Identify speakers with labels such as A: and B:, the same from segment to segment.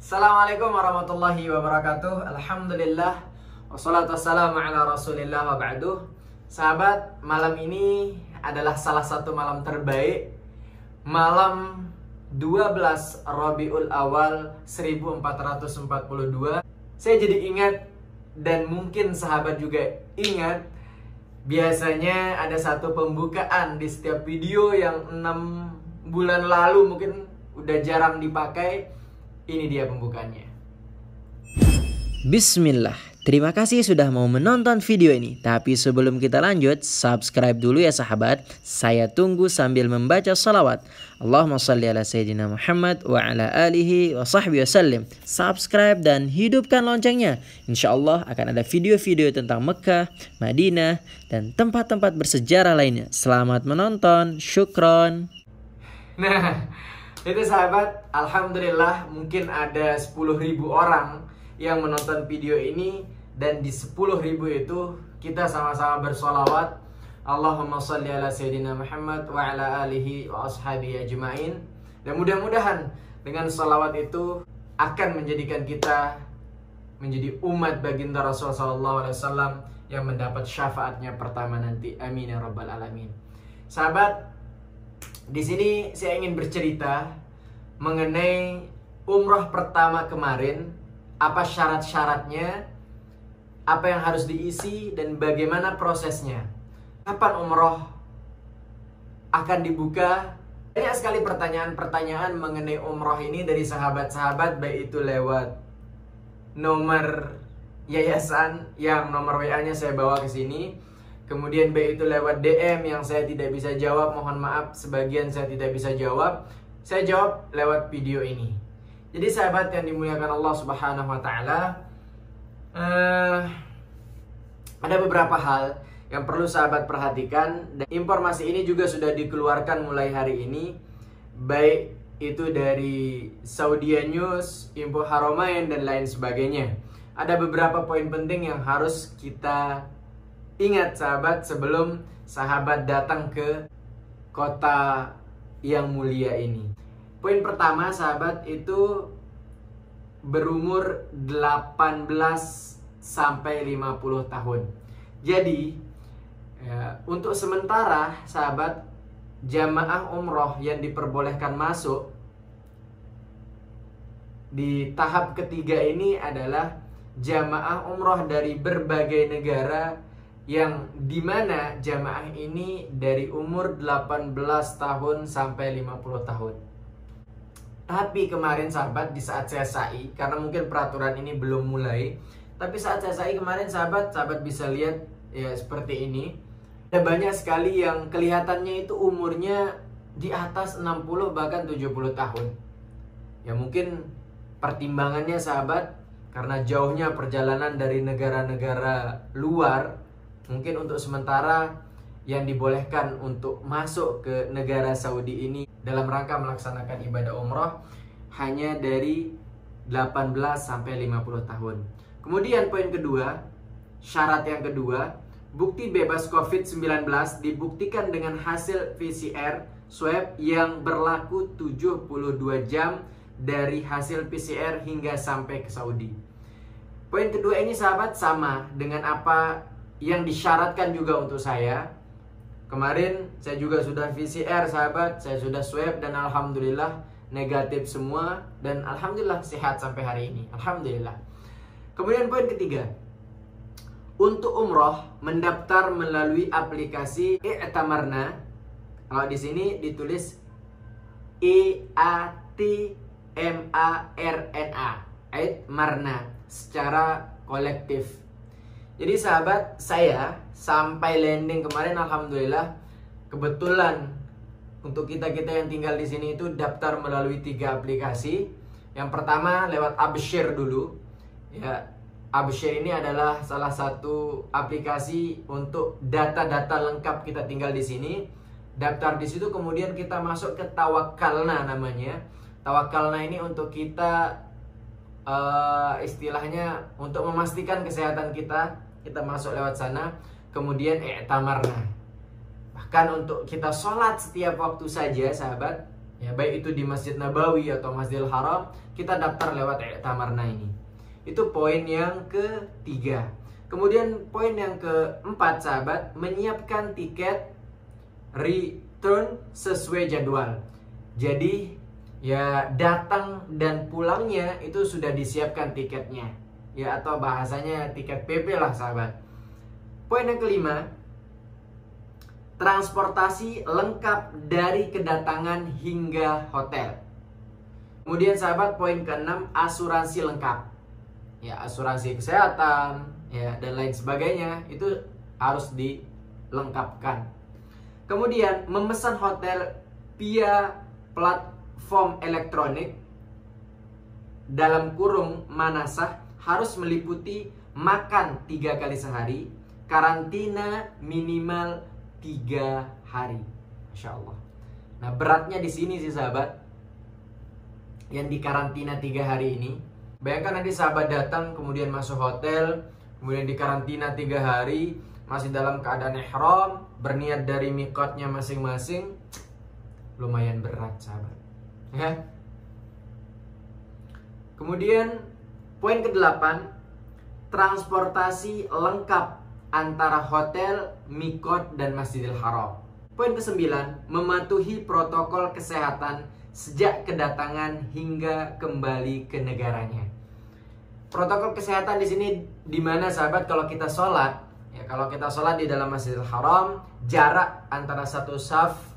A: Assalamualaikum warahmatullahi wabarakatuh. Alhamdulillah wassalatu wassalamu ala rasulillah wa ba'du. Sahabat, malam ini adalah salah satu malam terbaik, malam 12 Rabiul Awal 1442. Saya jadi ingat, dan mungkin sahabat juga ingat, biasanya ada satu pembukaan di setiap video yang 6 bulan lalu mungkin udah jarang dipakai. Ini dia pembukaannya.
B: Bismillah. Terima kasih sudah mau menonton video ini. Tapi sebelum kita lanjut, subscribe dulu ya sahabat. Saya tunggu sambil membaca salawat. Allahumma salli ala Sayyidina Muhammad wa ala alihi wa sahbihi wasallim. Subscribe dan hidupkan loncengnya. Insya Allah akan ada video-video tentang Mekah, Madinah, dan tempat-tempat bersejarah lainnya. Selamat menonton. Syukron.
A: Nah, itu sahabat, alhamdulillah mungkin ada 10.000 orang yang menonton video ini, dan di 10.000 itu kita sama-sama bersolawat. Allahumma salli ala Sayyidina Muhammad wa ala alihi wa ashabihi ajma'in. Dan mudah-mudahan dengan solawat itu akan menjadikan kita menjadi umat baginda Rasulullah SAW yang mendapat syafaatnya pertama nanti. Amin ya rabbal alamin. Sahabat, di sini saya ingin bercerita mengenai umroh pertama kemarin, apa syarat-syaratnya, apa yang harus diisi, dan bagaimana prosesnya. Kapan umroh akan dibuka? Banyak sekali pertanyaan-pertanyaan mengenai umroh ini dari sahabat-sahabat, baik itu lewat nomor yayasan yang nomor WA-nya saya bawa ke sini. Kemudian baik itu lewat DM yang saya tidak bisa jawab, mohon maaf sebagian saya tidak bisa jawab. Saya jawab lewat video ini. Jadi sahabat yang dimuliakan Allah Subhanahu wa taala, ada beberapa hal yang perlu sahabat perhatikan, dan informasi ini juga sudah dikeluarkan mulai hari ini, baik itu dari Saudi News, Info Haramain, dan lain sebagainya. Ada beberapa poin penting yang harus kita ingat sahabat sebelum sahabat datang ke kota yang mulia ini. Poin pertama sahabat itu berumur 18 sampai 50 tahun. Jadi untuk sementara sahabat, jamaah umroh yang diperbolehkan masuk di tahap ketiga ini adalah jamaah umroh dari berbagai negara, yang dimana jamaah ini dari umur 18 tahun sampai 50 tahun. Tapi kemarin sahabat, di saat saya sa'i, karena mungkin peraturan ini belum mulai, tapi saat saya sa'i kemarin sahabat bisa lihat ya seperti ini. Ada banyak sekali yang kelihatannya itu umurnya di atas 60 bahkan 70 tahun. Ya mungkin pertimbangannya sahabat, karena jauhnya perjalanan dari negara-negara luar, mungkin untuk sementara yang dibolehkan untuk masuk ke negara Saudi ini dalam rangka melaksanakan ibadah umroh hanya dari 18 sampai 50 tahun. Kemudian poin kedua, syarat yang kedua, bukti bebas COVID-19 dibuktikan dengan hasil PCR swab yang berlaku 72 jam dari hasil PCR hingga sampai ke Saudi. Poin kedua ini sahabat sama dengan apa yang disyaratkan juga untuk saya. Kemarin saya juga sudah PCR sahabat, saya sudah swab, dan alhamdulillah negatif semua, dan alhamdulillah sehat sampai hari ini. Alhamdulillah. Kemudian poin ketiga, untuk umroh mendaftar melalui aplikasi I'tamarna. Kalau di sini ditulis I'tamarna, I'tamarna secara kolektif. Jadi sahabat, saya sampai landing kemarin alhamdulillah, kebetulan untuk kita-kita yang tinggal di sini itu daftar melalui 3 aplikasi. Yang pertama lewat Abshir dulu. Ya, Abshir ini adalah salah satu aplikasi untuk data-data lengkap kita tinggal di sini. Daftar di situ, kemudian kita masuk ke Tawakkalna namanya. Tawakkalna ini untuk kita istilahnya untuk memastikan kesehatan kita masuk lewat sana. Kemudian I'tamarna, bahkan untuk kita sholat setiap waktu saja sahabat, ya baik itu di Masjid Nabawi atau Masjidil Haram, kita daftar lewat I'tamarna ini. Itu poin yang ketiga. Kemudian poin yang keempat sahabat, menyiapkan tiket return sesuai jadwal. Jadi ya datang dan pulangnya itu sudah disiapkan tiketnya, ya, atau bahasanya tiket PP lah sahabat. Poin yang kelima, transportasi lengkap dari kedatangan hingga hotel. Kemudian sahabat, poin keenam, asuransi lengkap. Ya, asuransi kesehatan, ya, dan lain sebagainya itu harus dilengkapkan. Kemudian memesan hotel via platform elektronik dalam kurung manasah harus meliputi makan 3 kali sehari, karantina minimal 3 hari. Masya Allah. Nah, beratnya di sini sih sahabat, yang di karantina 3 hari ini. Bayangkan nanti sahabat datang kemudian masuk hotel, kemudian di karantina 3 hari, masih dalam keadaan ihram, berniat dari miqatnya masing-masing. Lumayan berat sahabat, ya. Kemudian poin ke-8, transportasi lengkap antara hotel, miqat, dan Masjidil Haram. Poin ke-9, mematuhi protokol kesehatan sejak kedatangan hingga kembali ke negaranya. Protokol kesehatan di sini di mana sahabat, kalau kita sholat, ya, kalau kita sholat di dalam Masjidil Haram, jarak antara satu saf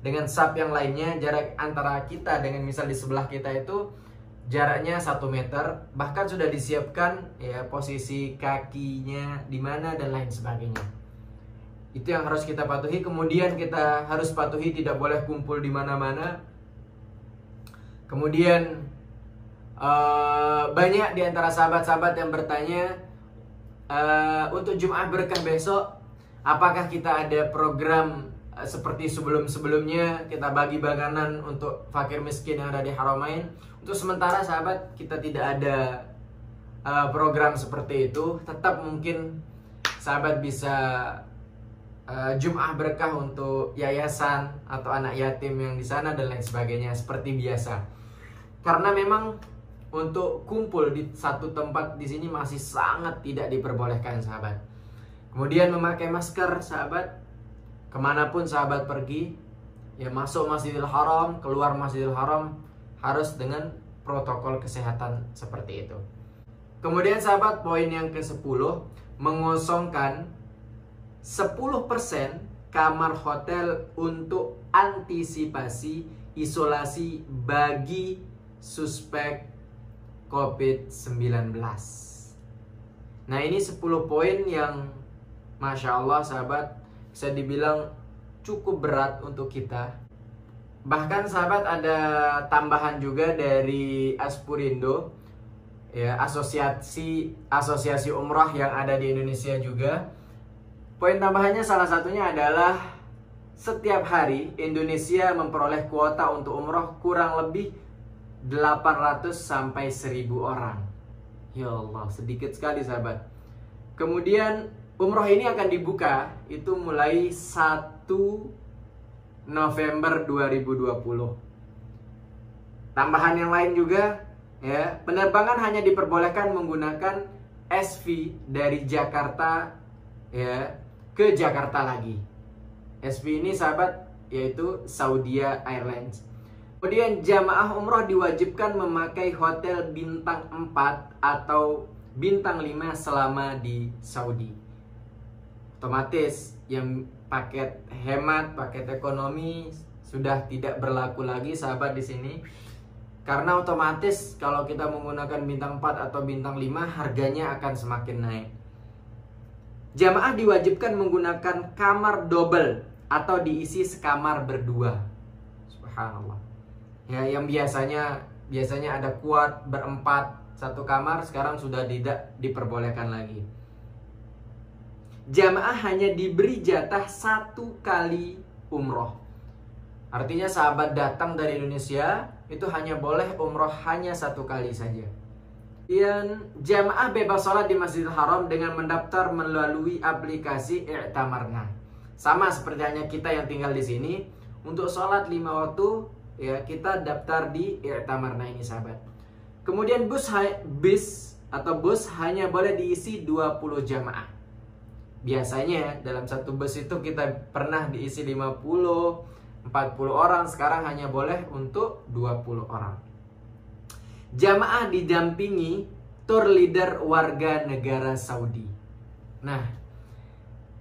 A: dengan saf yang lainnya, jarak antara kita dengan misal di sebelah kita itu jaraknya 1 meter, bahkan sudah disiapkan ya posisi kakinya di mana dan lain sebagainya. Itu yang harus kita patuhi. Kemudian kita harus patuhi tidak boleh kumpul di mana-mana. Kemudian banyak di antara sahabat-sahabat yang bertanya, untuk Jum'ah Berkah besok apakah kita ada program seperti sebelum-sebelumnya, kita bagi makanan untuk fakir miskin yang ada di Haramain? Untuk sementara sahabat, kita tidak ada program seperti itu. Tetap mungkin sahabat bisa Jum'ah Berkah untuk yayasan atau anak yatim yang di sana dan lain sebagainya seperti biasa. Karena memang untuk kumpul di satu tempat di sini masih sangat tidak diperbolehkan sahabat. Kemudian memakai masker sahabat, kemanapun sahabat pergi, ya, masuk Masjidil Haram, keluar Masjidil Haram harus dengan protokol kesehatan seperti itu. Kemudian sahabat, poin yang ke-10, mengosongkan 10% kamar hotel untuk antisipasi isolasi bagi suspek COVID-19. Nah, ini 10 poin yang Masya Allah sahabat, bisa dibilang cukup berat untuk kita. Bahkan sahabat, ada tambahan juga dari Aspurindo, ya, asosiasi umrah yang ada di Indonesia juga. Poin tambahannya salah satunya adalah setiap hari Indonesia memperoleh kuota untuk umrah kurang lebih 800 sampai 1000 orang. Ya Allah, sedikit sekali sahabat. Kemudian umrah ini akan dibuka itu mulai 1 November 2020. Tambahan yang lain juga, ya, penerbangan hanya diperbolehkan menggunakan SV dari Jakarta, ya, ke Jakarta lagi. SV ini sahabat yaitu Saudia Airlines. Kemudian jamaah umroh diwajibkan memakai hotel bintang 4 atau bintang 5 selama di Saudi. Otomatis yang paket hemat, paket ekonomi sudah tidak berlaku lagi sahabat di sini. Karena otomatis kalau kita menggunakan bintang 4 atau bintang 5 harganya akan semakin naik. Jamaah diwajibkan menggunakan kamar double atau diisi sekamar berdua. Subhanallah. Ya, yang biasanya ada kuat berempat satu kamar, sekarang sudah tidak diperbolehkan lagi. Jamaah hanya diberi jatah 1 kali umroh. Artinya sahabat datang dari Indonesia itu hanya boleh umroh hanya 1 kali saja. Dan jamaah bebas sholat di Masjidil Haram dengan mendaftar melalui aplikasi I'tamarna. Sama seperti hanya kita yang tinggal di sini, untuk sholat 5 waktu ya kita daftar di I'tamarna ini sahabat. Kemudian bis atau bus hanya boleh diisi 20 jamaah. Biasanya dalam satu bus itu kita pernah diisi 50, 40 orang, sekarang hanya boleh untuk 20 orang. Jamaah didampingi tour leader warga negara Saudi. Nah,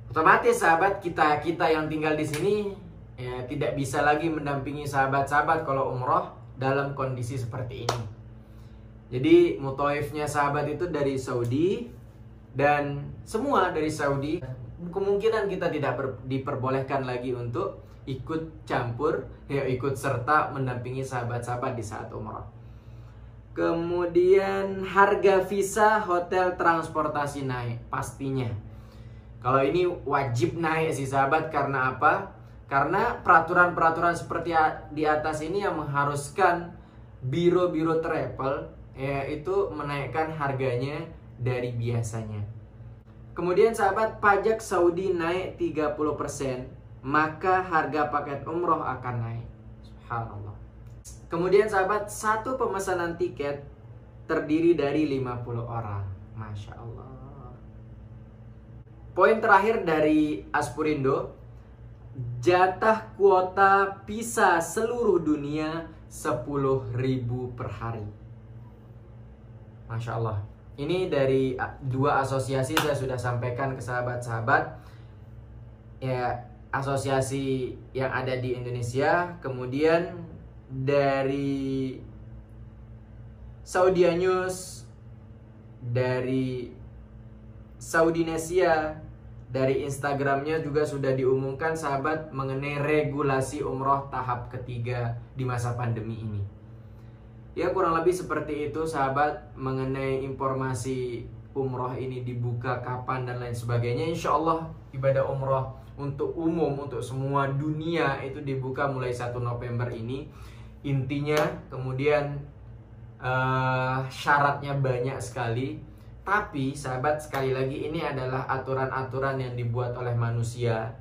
A: otomatis sahabat kita yang tinggal di sini ya tidak bisa lagi mendampingi sahabat-sahabat kalau umroh dalam kondisi seperti ini. Jadi muthaifnya sahabat itu dari Saudi, dan semua dari Saudi. Kemungkinan kita tidak diperbolehkan lagi untuk ikut campur, ya ikut serta mendampingi sahabat-sahabat di saat umroh. Kemudian harga visa, hotel, transportasi naik pastinya. Kalau ini wajib naik sih sahabat, karena apa? Karena peraturan-peraturan seperti di atas ini yang mengharuskan biro-biro travel yaitu menaikkan harganya dari biasanya. Kemudian sahabat, pajak Saudi naik 30%, maka harga paket umroh akan naik. Subhanallah. Kemudian sahabat, satu pemesanan tiket terdiri dari 50 orang. Masya Allah. Poin terakhir dari Aspurindo, jatah kuota visa seluruh dunia 10.000 per hari. Masya Allah. Ini dari dua asosiasi saya sudah sampaikan ke sahabat-sahabat. Ya, asosiasi yang ada di Indonesia, kemudian dari Saudi News, dari Saudinesia, dari Instagramnya juga sudah diumumkan sahabat mengenai regulasi umroh tahap ketiga di masa pandemi ini. Ya kurang lebih seperti itu sahabat mengenai informasi umroh ini dibuka kapan dan lain sebagainya. Insya Allah ibadah umroh untuk umum, untuk semua dunia itu dibuka mulai 1 November ini. Intinya kemudian syaratnya banyak sekali. Tapi sahabat, sekali lagi ini adalah aturan-aturan yang dibuat oleh manusia.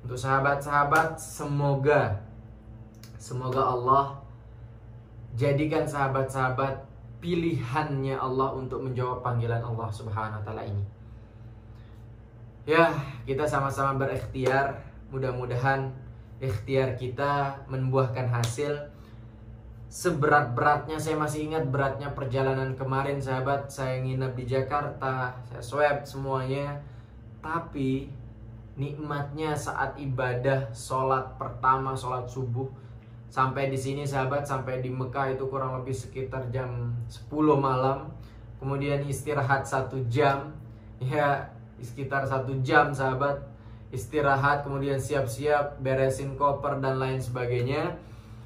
A: Untuk sahabat-sahabat, semoga Allah jadikan sahabat-sahabat pilihannya Allah untuk menjawab panggilan Allah Subhanahu wa taala ini. Ya, kita sama-sama berikhtiar. Mudah-mudahan ikhtiar kita membuahkan hasil. Seberat-beratnya, saya masih ingat beratnya perjalanan kemarin sahabat. Saya nginep di Jakarta, saya swab semuanya. Tapi nikmatnya saat ibadah, sholat pertama, sholat subuh. Sampai di sini sahabat, sampai di Mekah itu kurang lebih sekitar jam 10 malam. Kemudian istirahat 1 jam. Ya, sekitar 1 jam sahabat. Istirahat, kemudian siap-siap, beresin koper dan lain sebagainya.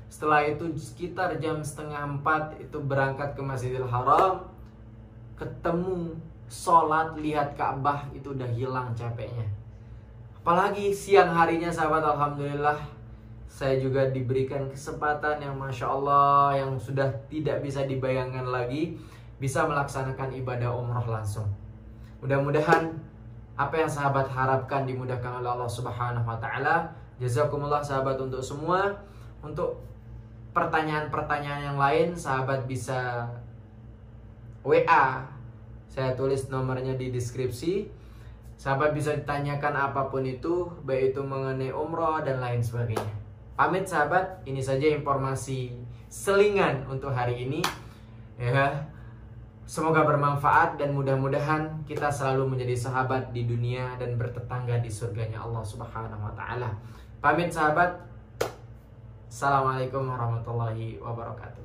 A: Setelah itu sekitar jam 3:30 itu berangkat ke Masjidil Haram. Ketemu, sholat, lihat Ka'bah, itu udah hilang capeknya. Apalagi siang harinya sahabat, alhamdulillah saya juga diberikan kesempatan yang Masya Allah, yang sudah tidak bisa dibayangkan lagi, bisa melaksanakan ibadah umroh langsung. Mudah-mudahan apa yang sahabat harapkan dimudahkan oleh Allah Subhanahu wa taala. Jazakumullah sahabat untuk semua. Untuk pertanyaan-pertanyaan yang lain sahabat bisa WA. Saya tulis nomornya di deskripsi. Sahabat bisa ditanyakan apapun itu, baik itu mengenai umroh dan lain sebagainya. Pamit sahabat, ini saja informasi selingan untuk hari ini. Ya, semoga bermanfaat dan mudah-mudahan kita selalu menjadi sahabat di dunia dan bertetangga di surganya Allah Subhanahu wa taala. Pamit sahabat. Assalamualaikum warahmatullahi wabarakatuh.